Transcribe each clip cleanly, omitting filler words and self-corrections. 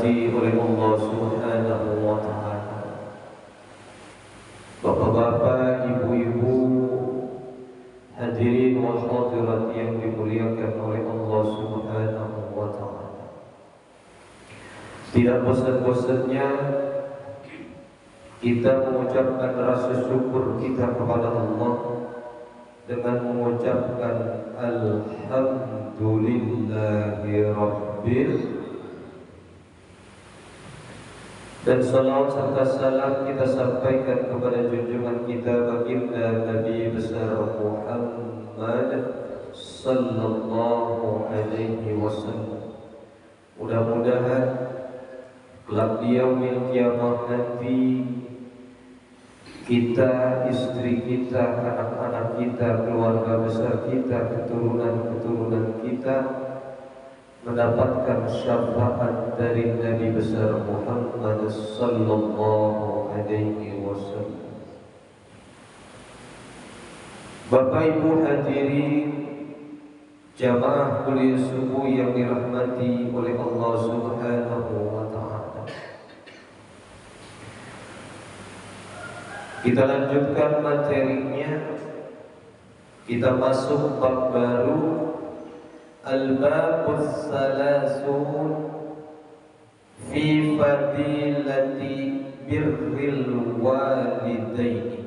dirahmati oleh Allah Subhanahu wa Ta'ala, bapak-bapak, ibu-ibu, hadirin wal hadirat yang dimuliakan oleh Allah Subhanahu wa Ta'ala, tidak bosan-bosannya kita mengucapkan rasa syukur kita kepada Allah dengan mengucapkan Alhamdulillahirabbil. Dan salawat serta salam kita sampaikan kepada junjungan kita baginda Nabi besar Muhammad sallallahu alaihi wasallam. Mudah-mudahan kelak di yaumil qiyamah nanti kita, istri kita, anak-anak kita, keluarga besar kita, keturunan-keturunan kita mendapatkan syafaat dari Nabi besar Muhammad sallallahu alaihi wasallam. Bapak Ibu hadirin jamaah kuliah subuh yang dirahmati oleh Allah Subhanahu wa Ta'ala, kita lanjutkan materinya. Kita masuk bab baru, Al-Babus Salasun fi fadilati birril walidaini.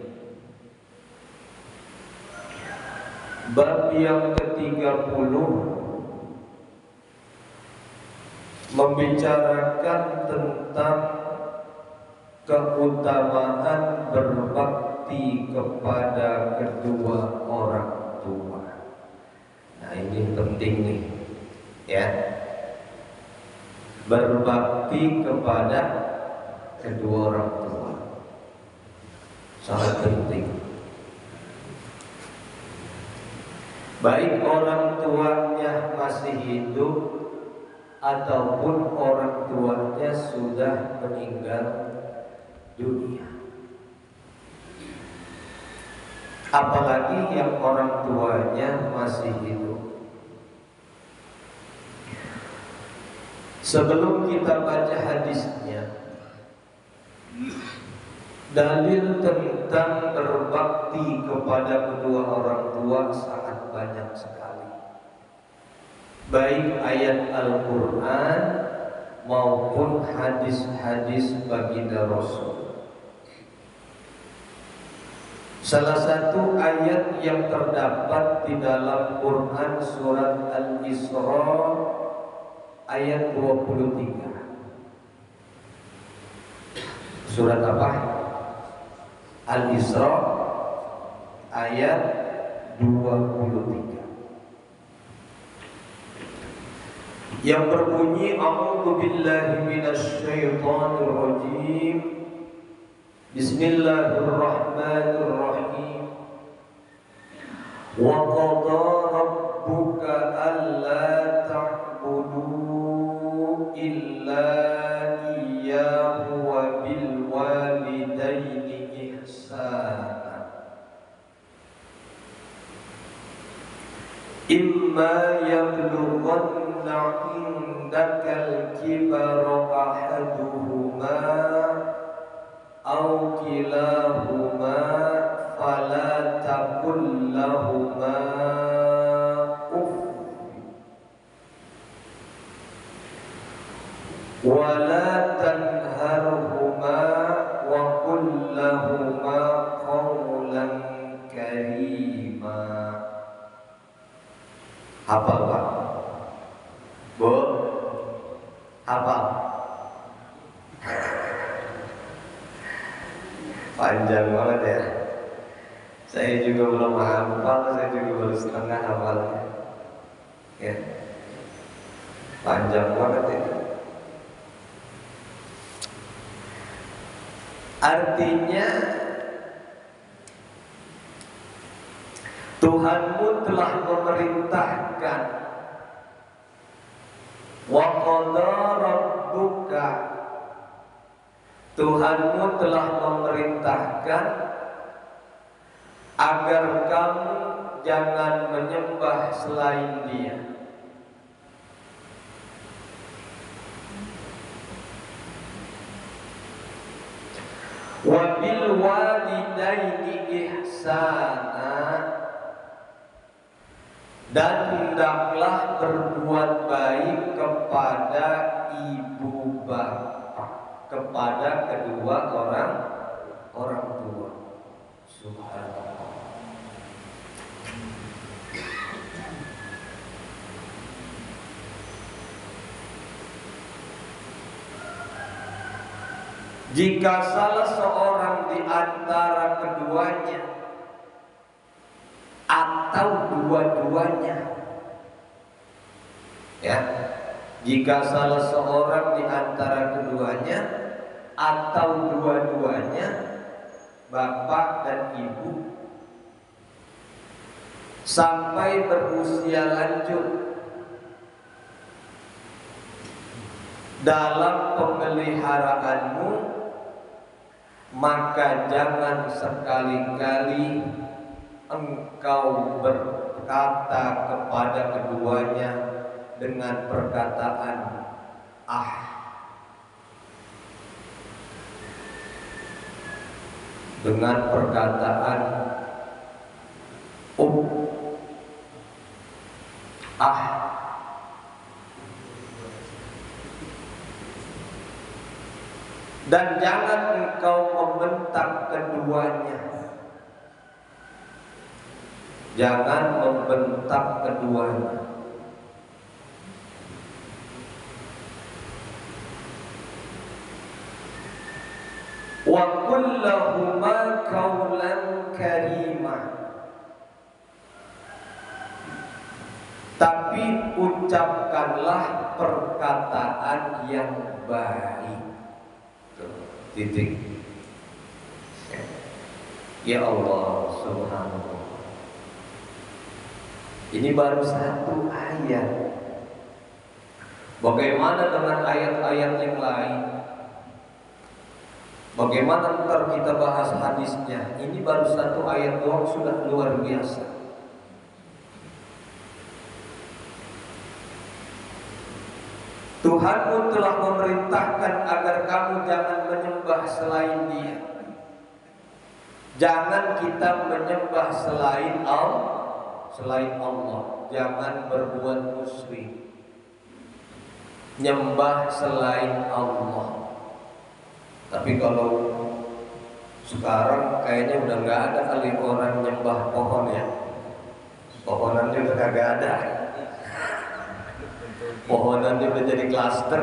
Bab yang ke-30 membicarakan tentang keutamaan berbakti kepada kedua orang tua. Nah, ini penting nih, ya. Berbakti kepada kedua orang tua sangat penting. Baik orang tuanya masih hidup ataupun orang tuanya sudah meninggal dunia. Apalagi yang orang tuanya masih hidup. Sebelum kita baca hadisnya, dalil tentang berbakti kepada kedua orang tua sangat banyak sekali, baik ayat Al-Quran maupun hadis-hadis baginda Rasul. Salah satu ayat yang terdapat di dalam Quran surat Al-Isra ayat 23. Surat apa? Al-Isra ayat 23 yang berbunyi A'udzu billahi minasy syaithanir rajim. Bismillahirrahmanirrahim. Wa qada rabbuka alla ta'budu illa iyyahu wa bil walidaini ihsana. Imma yablughanna 'indakal kibara ahaduhuma aw kilahuma fala taqul lahuma uff wa la tanharhuma wa qul lahuma qawlan karima. Hafal Pak? Bu? Hafal? Panjang banget ya. Saya juga belum hafal, saya juga baru setengah hafalnya. Ya. Panjang banget itu. Artinya Tuhanmu telah memerintahkan, wa qada rabbuka, Tuhanmu telah memerintahkan agar kamu jangan menyembah selain Dia. Wa bil walidaini ihsana, dan hendaklah berbuat baik kepada ibu bapak, kepada kedua orang tua. Subhanallah. Jika salah seorang di antara keduanya atau dua-duanya, ya, jika salah seorang di antara keduanya atau dua-duanya, bapak dan ibu, sampai berusia lanjut dalam pemeliharaanmu, maka jangan sekali-kali engkau berkata kepada keduanya dengan perkataan ah, dengan perkataan ah. Dan jangan engkau membentak keduanya. Jangan membentak keduanya. Wa qul lahuma qawlan karimah. Tapi ucapkanlah perkataan yang baik. Titik. Ya Allah subhanallah. Ini baru satu ayat. Bagaimana dengan ayat-ayat yang lain? Bagaimana ntar kita bahas hadisnya? Ini baru satu ayat doang sudah luar biasa. Tuhanmu telah memerintahkan agar kamu jangan menyembah selain Dia. Jangan kita menyembah selain Allah. Jangan berbuat musyrik. Nyembah selain Allah. Tapi kalau sekarang kayaknya udah nggak ada kali orang nyembah pohon ya. Pohonannya udah kagak ada. Pohonannya udah jadi klaster.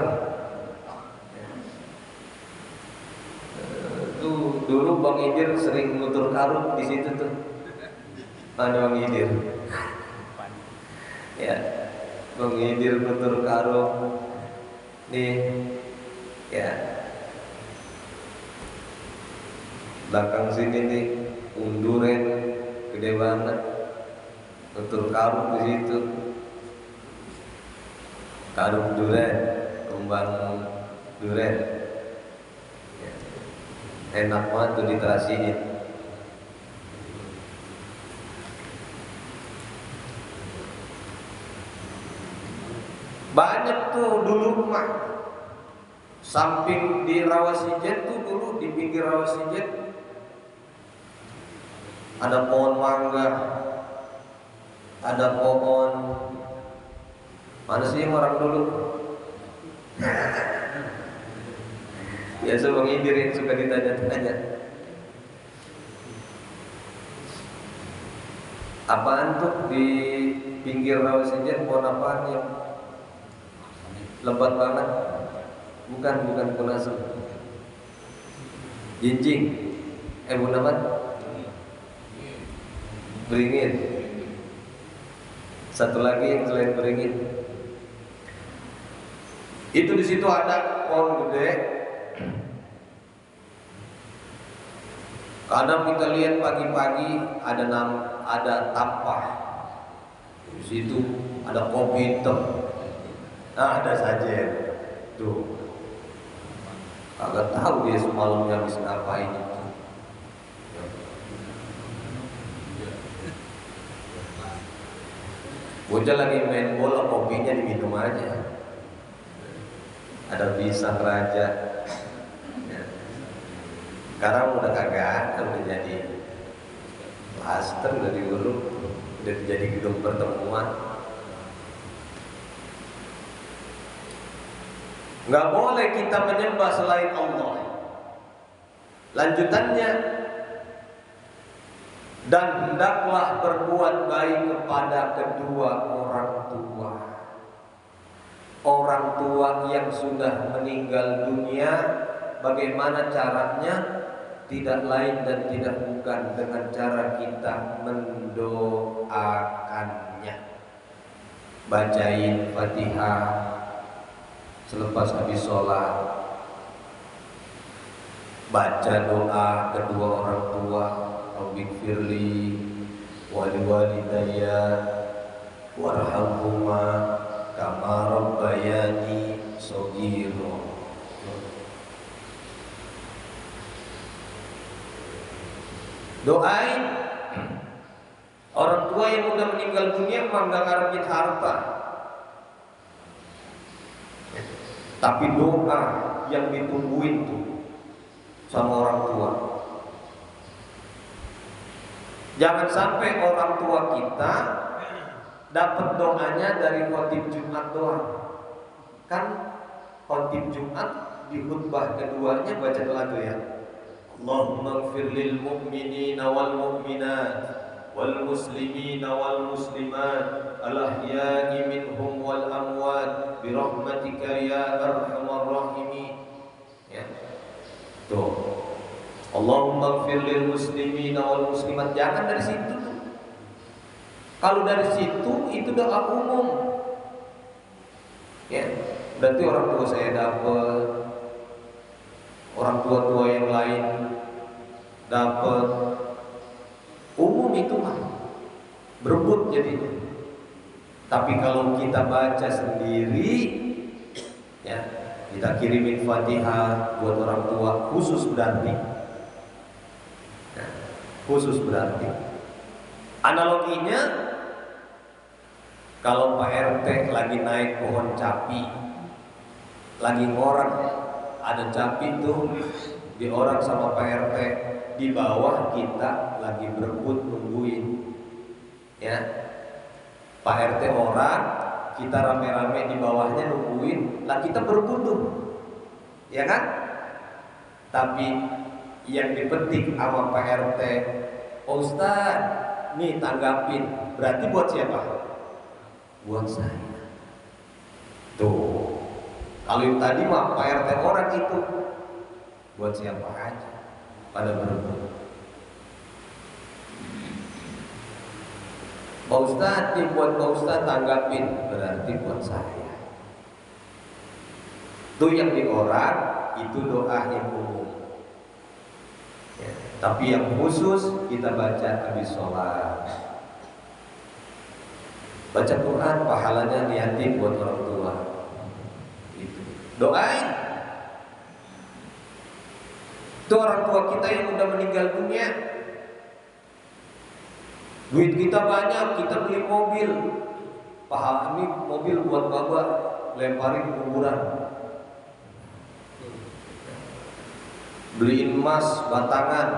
Tuh dulu Bang Idir sering nutur karung di situ tuh. Mana Bang Idir? Ya, Bang Idir nutur karung. Nih, ya. Belakang sini nih, unduren gede banget. Nutur karung di situ. Karung duren, kembang duren, ya. Enak banget tuh diterasihin. Banyak tuh dulu mah, samping di Rawasijet tuh dulu di pinggir Rawasijet ada pohon mangga, ada pohon. Mana sih orang dulu? Biasa Bang Idir yang suka ditanya-tanya. Apaan tuh di pinggir Rawasijet, pohon apaan yang lebat banget? Bukan kunasem. Jinjing. Bukan apa? Beringin. Satu lagi yang selain beringin. Itu di situ ada pohon gede. Kadang kita lihat pagi-pagi ada tampah. Di situ ada kopi hitam. Nah, ada saja tuh. Kagak tahu dia semalamnya habis ngapain itu. Bocah lagi main bola, kopinya diminum aja. Ada pisang raja, ya. Sekarang udah kagak, udah jadi klaster, udah diuruk, udah jadi gedung pertemuan. Nggak boleh kita menyembah selain Allah. Lanjutannya, dan hendaklah berbuat baik kepada kedua orang tua. Orang tua yang sudah meninggal dunia, bagaimana caranya? Tidak lain dan tidak bukan dengan cara kita mendoakannya. Bacain Fatihah selepas habis sholat, baca doa kedua orang tua, Rabbighfirli waliwalidayya warhamhuma kama rabbayani shaghira. Doain orang tua yang udah meninggal dunia, mah nggak ngarepin harta, tapi doa yang ditungguin tuh sama orang tua. Jangan sampai orang tua kita dapat doanya dari khotib Jumat doang. Kan khotib Jumat di khutbah keduanya baca doa tuh ya. Allahumma ighfir lil mu'minina wal mu'minat wal muslimina wal muslimat al ahya'i minhum wal amwat bi rahmatika ya arhamar rahimin. Ya. Tuh. Allahumma ighfir lil muslimina wal muslimat. Jangan dari situ tuh. Kalau dari situ itu doa umum. Ya, berarti orang tua saya dapat, orang tua-tua yang lain dapat, umum itu mah berebut jadinya. Tapi kalau kita baca sendiri, ya kita kirimin Fatihah buat orang tua, khusus berarti, ya, khusus berarti. Analoginya, kalau Pak RT lagi naik pohon capi, lagi ngorek, ada capi tuh di orang sama Pak RT, di bawah kita lagi berebut nungguin, ya. Pak RT orang, kita rame-rame di bawahnya nungguin, lah kita berebut tuh, ya kan? Tapi yang dipetik sama Pak RT, oh Ustaz, nih tanggapin, berarti buat siapa? Buat saya. Tuh. Kalau yang tadi mah Pak RT orang itu buat siapa aja pada berebut. Pak Ustadz, buat Pak Ustadz tanggapin, berarti buat saya. Itu yang di orang, itu doa yang umum. Ya, tapi yang khusus kita baca habis sholat. Baca Quran, pahalanya niatin buat orang tua. Doain. Itu orang tua kita yang udah meninggal dunia. Duit kita banyak, kita beli mobil. Pahala ini mobil buat bapak, lemparin ke kuburan. Beliin emas batangan,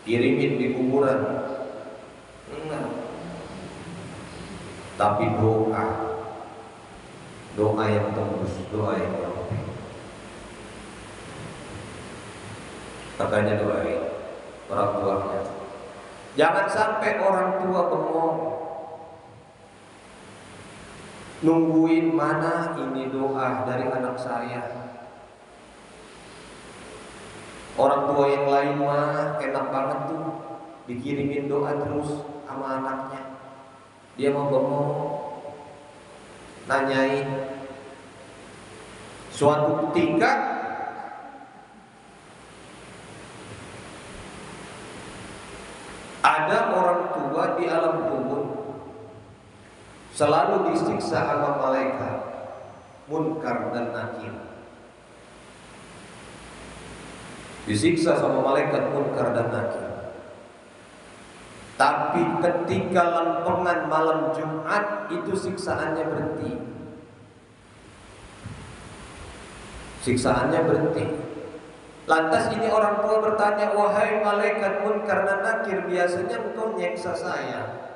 kirimin di kuburan. Enggak. Tapi doa yang tembus, doa yang nyampe. Makanya doain orang tuanya. Jangan sampai orang tua bengong, nungguin mana ini doa dari anak saya. Orang tua yang lain mah enak banget tuh, dikirimin doa terus sama anaknya. Dia mau bengong, nanyain. Suatu ketika ada orang tua di alam kubur selalu disiksa sama malaikat Munkar dan Nakir. Disiksa sama malaikat Munkar dan Nakir. Tapi ketika lempengan malam Jumat itu siksaannya berhenti. Siksaannya berhenti. Lantas ini orang tua bertanya, wahai malaikat munkar dan nakir, biasanya engkau nyeksa saya,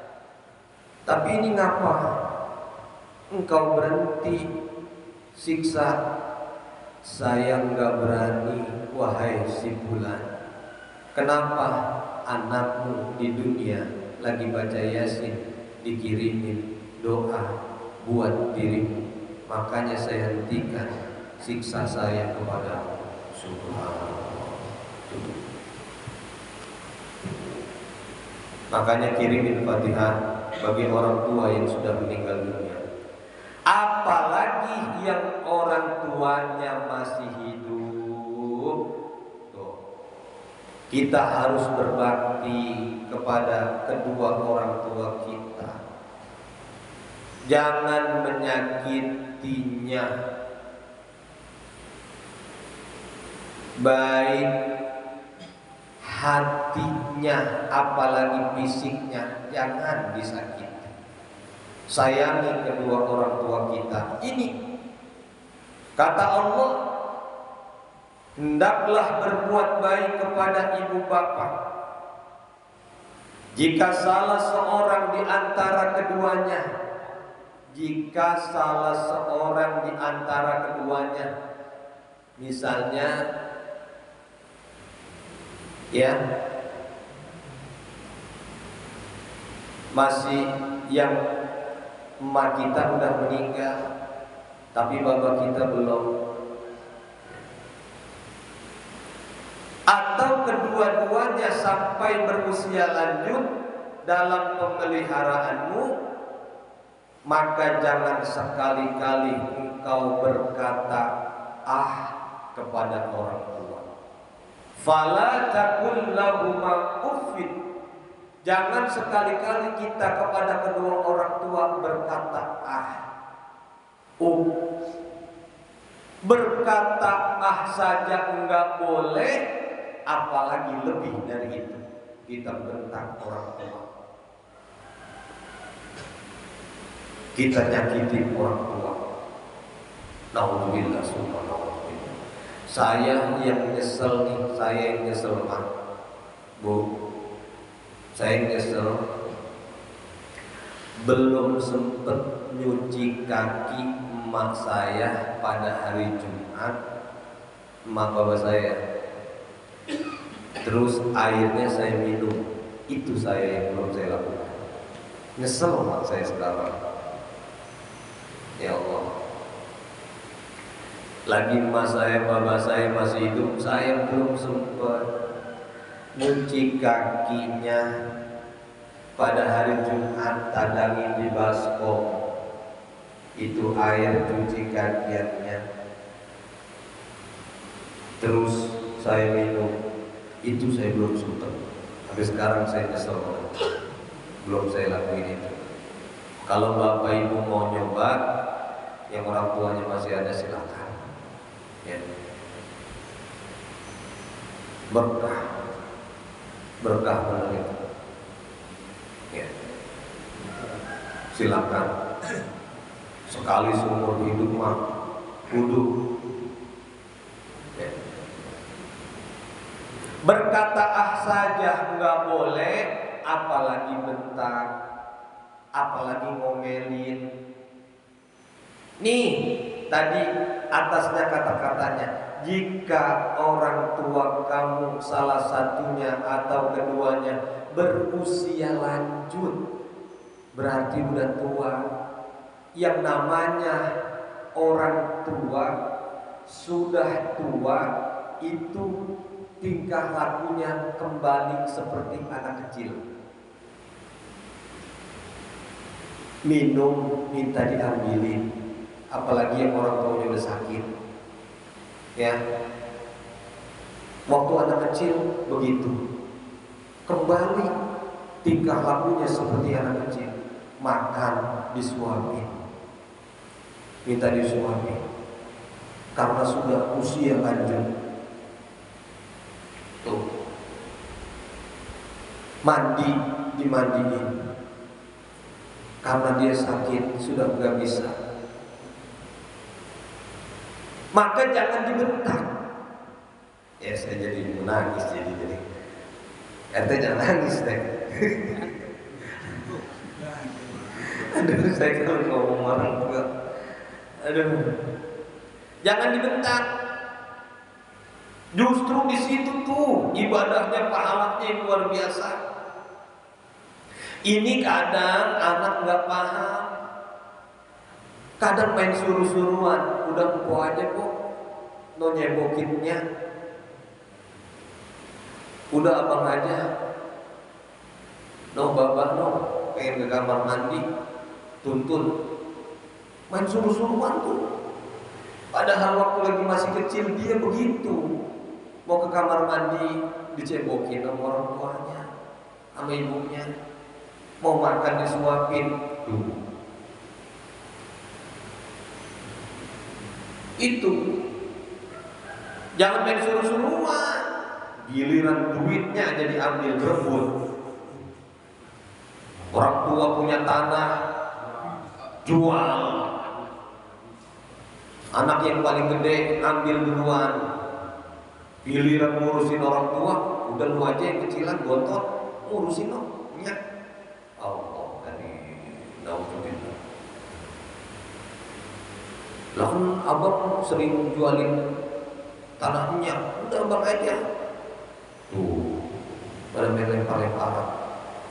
tapi ini ngapa engkau berhenti siksa? Saya enggak berani, wahai si fulan. Kenapa? Anakmu di dunia lagi baca Yasin, dikirimin doa buat dirimu, makanya saya hentikan siksa saya kepada Subhanallah. Makanya kirimin Fatihah bagi orang tua yang sudah meninggal dunia. Apalagi yang orang tuanya masih hidup. Tuh. Kita harus berbakti kepada kedua orang tua kita. Jangan menyakitinya, baik hatinya apalagi fisiknya, jangan disakiti. Sayangi kedua orang tua kita. Ini kata Allah, hendaklah berbuat baik kepada ibu bapak. Jika salah seorang di antara keduanya, misalnya ya masih yang emak kita udah meninggal tapi bapak kita belum, atau kedua-duanya sampai berusia lanjut dalam pemeliharaanmu, maka jangan sekali-kali engkau berkata kepada orang tua. Fala taqul lahuma uffin. Jangan sekali-kali kita kepada kedua orang tua berkata berkata saja enggak boleh, apalagi lebih dari itu kita bentak orang tua, kita nyakiti orang tua. Nauzubillah, subhanallah. Saya yang nyesel nih, Bu. Saya nyesel belum sempet nyuci kaki emak saya pada hari Jumat, emak bapak saya. Terus airnya saya minum, itu saya yang belum saya lakukan. Nyesel emak saya sekarang. Ya Allah. Lagi emak saya, bapak saya masih hidup, saya belum sempat nyuci kakinya pada hari Jumat, tadangin di baskom. Itu air cuci kakiannya. Terus saya minum, itu saya belum sempat. Tapi sekarang saya nyesel, belum saya lakuin itu. Kalau bapak ibu mau nyoba, yang orang tuanya masih ada, silakan. Ya. Berkah benar itu. Ya. Silakan. Sekali seumur hidup mah kudu. Ya. Berkata saja nggak boleh, apalagi bentak, apalagi ngomelin. Nih tadi atasnya kata-katanya, jika orang tua kamu salah satunya atau keduanya berusia lanjut, berarti udah tua. Yang namanya orang tua sudah tua itu tingkah lakunya kembali seperti anak kecil. Minum minta diambilin, apalagi yang orang tuanya udah sakit. Ya, waktu anak kecil begitu, kembali tingkah lakunya seperti anak kecil. Makan disuapin, minta disuapin, karena sudah usia lanjut. Tuh, mandi dimandiin, karena dia sakit sudah gak bisa. Maka jangan dibentak, Ya saya jadi menangis jadi. RT jangan nangis deh. Aduh, saya kalau ngomong orang tua, aduh, jangan dibentak. Justru di situ tuh ibadahnya, pahalanya yang luar biasa. Ini kadang anak nggak paham, kadang main suruh-suruhan, udah engkau aja kok, no nyebokinnya, udah abang aja, no bapak no, pengen ke kamar mandi, tuntun, main suruh-suruhan tuh. Padahal waktu lagi masih kecil dia begitu, mau ke kamar mandi dicebokin sama orang tuanya, sama ibunya, mau makan disuapin tuh. Itu jangan main suruh-suruhan, giliran duitnya aja diambil berebut. Orang tua punya tanah jual, anak yang paling gede ambil duluan, giliran ngurusin orang tua, udah lu aja yang kecilan gontot ngurusin lo, nyak. Allah dari naudzubillah. Lah kan abang sering jualin tanahnya, udah abang aja. Tuh, pada melempar-lemparan.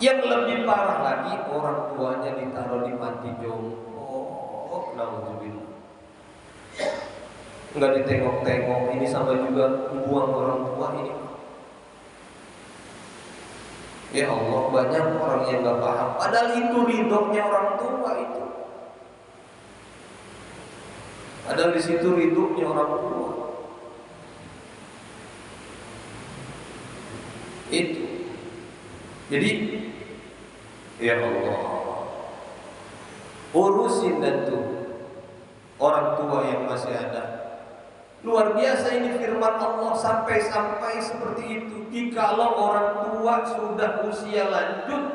Yang lebih parah lagi, orang tuanya ditaruh di panti jompo. Naudzubillah. Enggak ditengok-tengok, ini sama juga buang orang tua ini. Ya Allah, banyak orang yang gak paham. Padahal itu ridhonya orang tua itu. Padahal di situ ridhonya orang tua. Itu. Jadi, ya Allah, urusin dan tuh orang tua yang masih ada. Luar biasa ini firman Allah, sampai-sampai seperti itu. Jikalau orang tua sudah usia lanjut,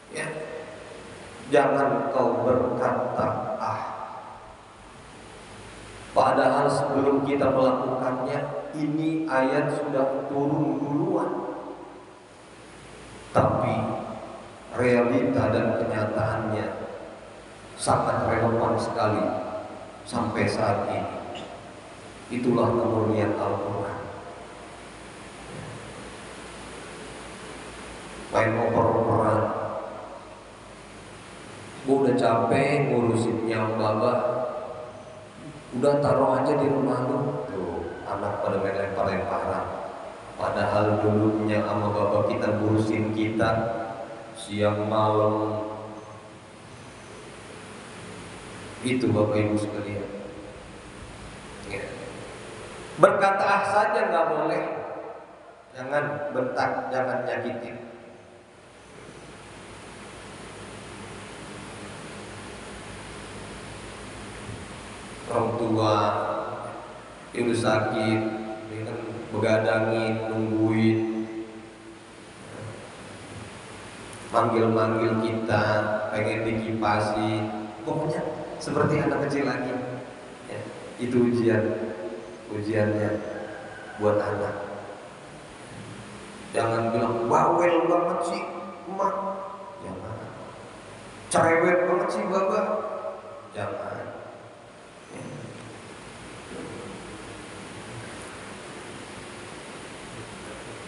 ya, jangan kau berkata padahal sebelum kita melakukannya, ini ayat sudah turun duluan. Tapi realita dan kenyataannya sangat relevan sekali sampai saat ini. Itulah kemurnian Al-Quran. Main oper-operan, gue udah capek ngurusin yang babak, udah taruh aja di rumah lu. Tuh, anak pada main lempar-lemparan. Padahal dulunya sama bapak kita ngurusin kita siang malam. Itu Bapak Ibu sekalian. Ya. Berkata saja nggak boleh, jangan bentak, jangan nyakitin. Orang tua itu sakit, dia kan begadangin, nungguin, manggil-manggil kita, pengen dikipasi, pokoknya seperti anak kecil lagi. Ya, itu ujiannya buat anak. Jangan bilang bawel banget sih emak, jangan. Cerewet banget sih bapak, jangan. Ya.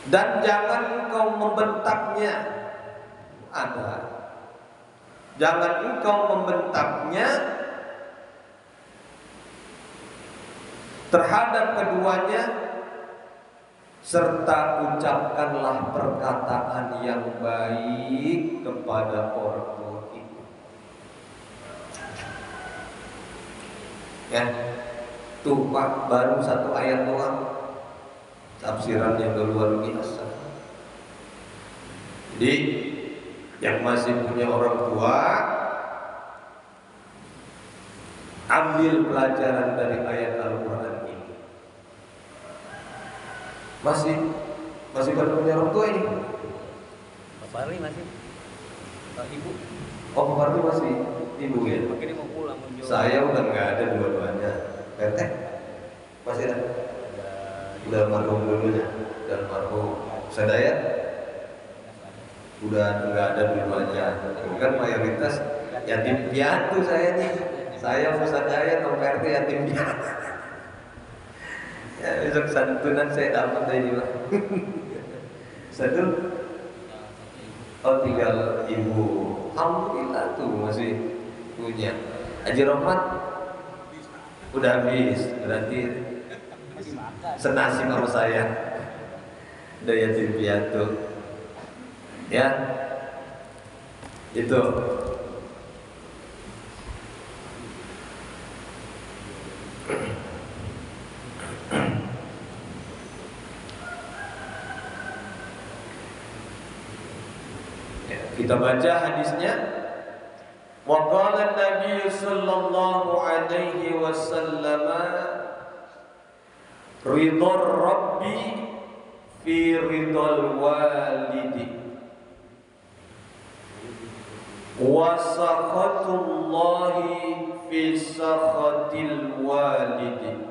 Dan jangan engkau membentaknya. Ada. Jangan engkau membentaknya terhadap keduanya, serta ucapkanlah perkataan yang baik kepada orang tua itu. Ya, tuh Pak, baru satu ayat doang, tafsiran yang luar biasa. Jadi yang masih punya orang tua, ambil pelajaran dari ayat Al-Quran ini. Masih pada punya orang tua ini? Bapak Arli masih? Ibu? Oh, Bapak Arli masih ibu ya? Makanya mau pulang. Saya udah nggak ada dua-duanya. Tete? Masih ada? Udah almarhum dulunya, udah almarhum. Sadaya udah nggak ada dua-duanya. Kan mayoritas yatim piatu saya nih. Saya Ustaz Dayat atau PRT yatim piatu. Ya, besok santunan saya dapat dari mana? Satu, oh tinggal ibu. Alhamdulillah tuh masih punya. Haji Rohmat udah habis, berarti senasib sama saya. Udah yatim piatu. Ya, itu. Kita baca hadisnya. Wa qala Nabi sallallahu alaihi wasallam ridha Rabbi fi ridhal walidi wa sakhatullahi fi sakhatil walidi.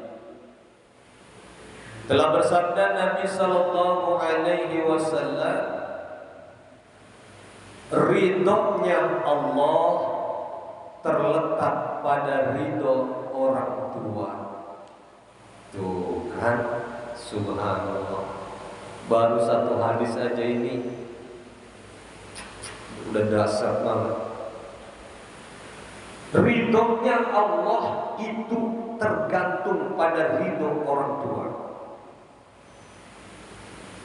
Telah bersabda Nabi sallallahu alaihi wasallam, ridhonya Allah terletak pada ridho orang tua. Tuh kan, subhanallah. Baru satu hadis aja ini udah dasar banget. Ridhonya Allah itu tergantung pada ridho orang tua.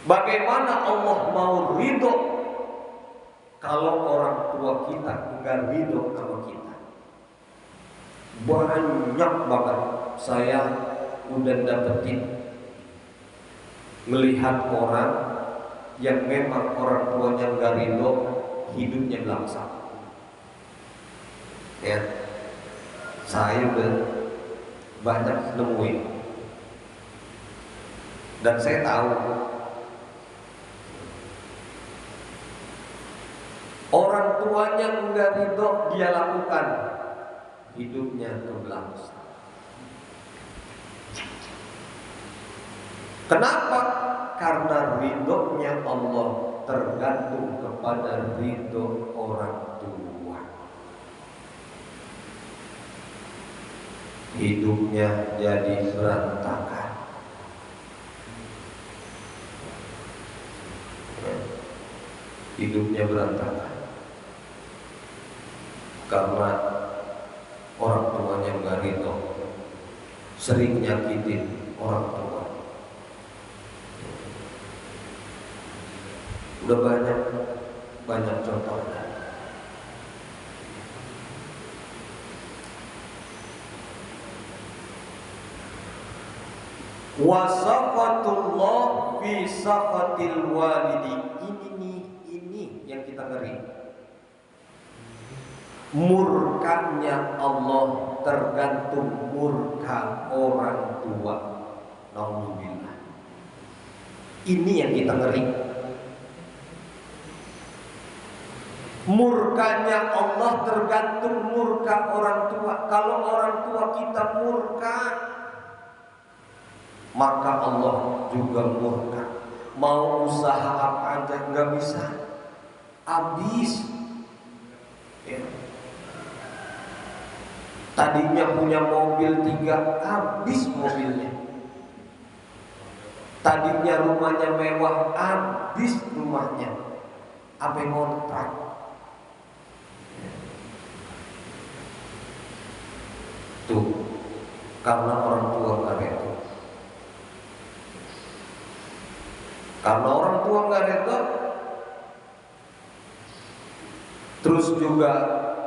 Bagaimana Allah mau ridho kalau orang tua kita enggak ridho sama kita? Banyak banget saya udah dapetin melihat orang yang memang orang tuanya enggak ridho, hidupnya langsung. Ya, saya udah banyak nemuin, dan saya tahu orang tuanya enggak ridho, dia lakukan, hidupnya terbelangsa. Kenapa? Karena ridhonya Allah tergantung kepada ridho orang tua. Hidupnya jadi berantakan. Hidupnya berantakan karena orang tuanya nggak ridho, sering nyakitin orang tua. Udah banyak contohnya. Wasaqatullah fi saqatil walidi. Ini yang kita ngeri. Murkanya Allah tergantung murka orang tua. Nauzubillah. Ini yang kita ngeri. Murkanya Allah tergantung murka orang tua. Kalau orang tua kita murka, maka Allah juga murka. Mau usaha apa aja nggak bisa, habis. Ya. Tadinya punya mobil 3, habis mobilnya. Tadinya rumahnya mewah, habis rumahnya. Apa ngontrak? Tuh, karena orang tua nggak ridho. Karena orang tua nggak ridho, terus juga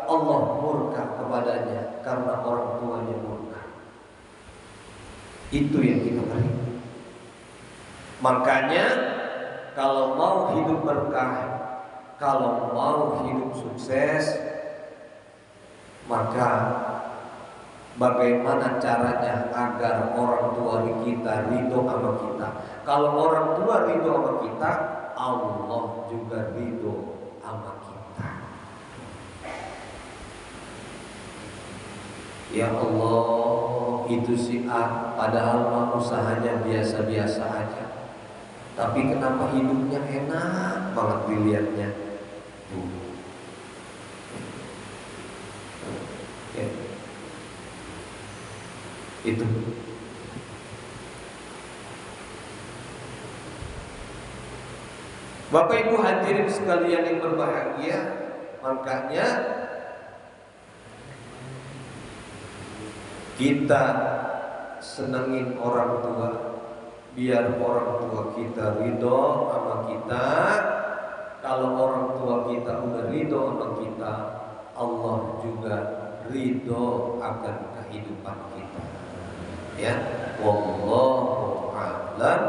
Allah murka kepadanya karena orang tuanya murka. Itu yang kita beri. Makanya kalau mau hidup berkah, kalau mau hidup sukses, maka bagaimana caranya agar orang tua kita ridho sama kita? Kalau orang tua ridho sama kita, Allah juga ridho sama kita. Ya Allah, itu si A, padahal mah usahanya biasa-biasa aja. Tapi kenapa hidupnya enak banget dilihatnya? Tuh. Ya. Itu. Bapak Ibu hadirin sekalian yang berbahagia, makanya kita senengin orang tua, biar orang tua kita ridho sama kita. Kalau orang tua kita udah ridho sama kita, Allah juga ridho akan kehidupan kita. Ya, wallahu a'lam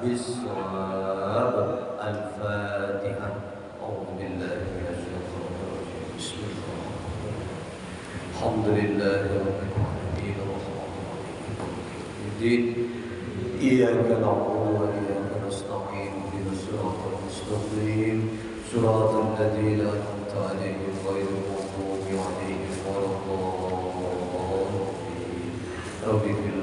bishawab. Al-Fatihah. A'udzu billahi minasy syaithanir rajim. Bismillahirrahmanirrahim. Alhamdulillahirabbil alamin. Iyyaka na'budu wa iyyaka nasta'in. Ihdinas siratal mustaqim. Shiratal ladzina an'amta 'alaihim ghairil maghdubi 'alaihim waladdallin.